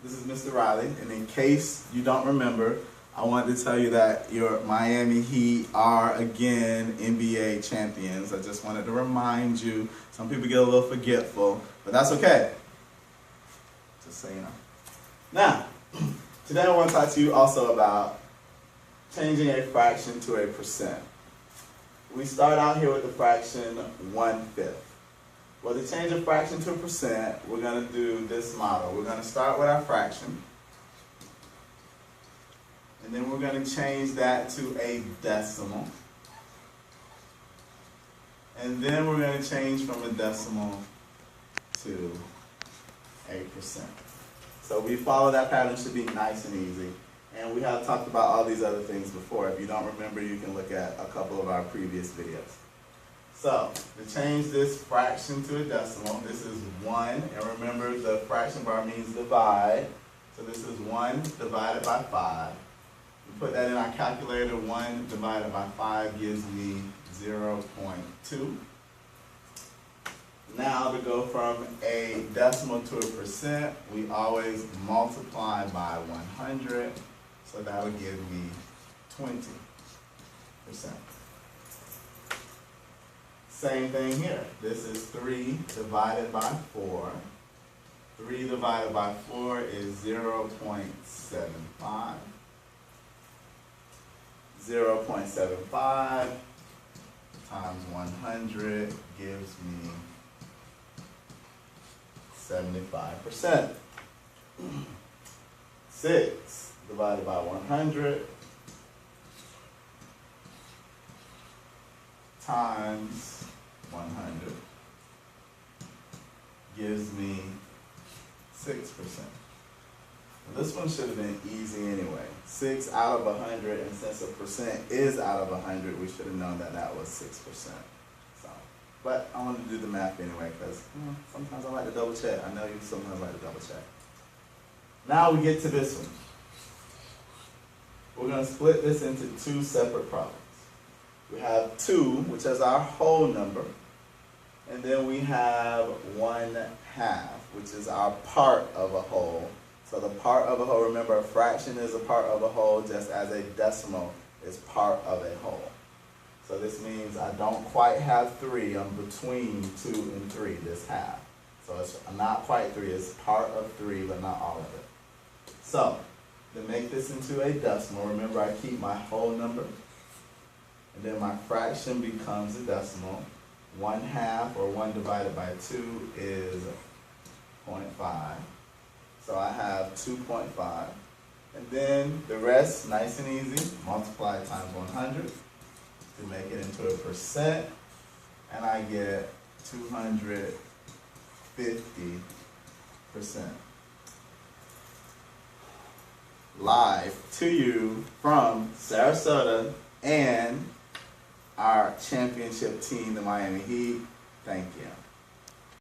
This is Mr. Riley, and in case you don't remember, I wanted to tell you that your Miami Heat are again NBA champions. I just wanted to remind you. Some people get a little forgetful, but that's okay. Just so you know. Now, today I want to talk to you also about changing a fraction to a percent. We start out here with the fraction 1/5. Well, to change a fraction to a percent, we're going to do this model. We're going to start with our fraction. And then we're going to change that to a decimal. And then we're going to change from a decimal to a percent. So we follow that pattern. It should be nice and easy. And we have talked about all these other things before. If you don't remember, you can look at a couple of our previous videos. So, to change this fraction to a decimal, this is 1. And remember, the fraction bar means divide. So this is 1 divided by 5. We put that in our calculator. 1 divided by 5 gives me 0.2. Now, to go from a decimal to a percent, we always multiply by 100. So that would give me 20%. Same thing here. This is 3 divided by 4. 3 divided by 4 is 0.75. 0.75 times 100 gives me 75%. 6 divided by 100 times 100 gives me 6%. This one should have been easy anyway. 6 out of 100, and since a percent is out of 100, we should have known that that was 6%. So, but I wanted to do the math anyway because sometimes I like to double check. I know you sometimes like to double check. Now we get to this one. We're going to split this into 2 separate problems. We have 2, which is our whole number, and then we have 1/2, which is our part of a whole. So the part of a whole, remember, a fraction is a part of a whole, just as a decimal is part of a whole. So this means I don't quite have 3. I'm between 2 and 3, this half. So it's not quite 3. It's part of 3, but not all of it. So to make this into a decimal, remember I keep my whole number. And then my fraction becomes a decimal. 1/2, or 1 divided by 2, is 0.5. So I have 2.5. And then the rest, nice and easy, multiply times 100 to make it into a percent. And I get 250%. Live to you from Sarasota and our championship team, the Miami Heat. Thank you.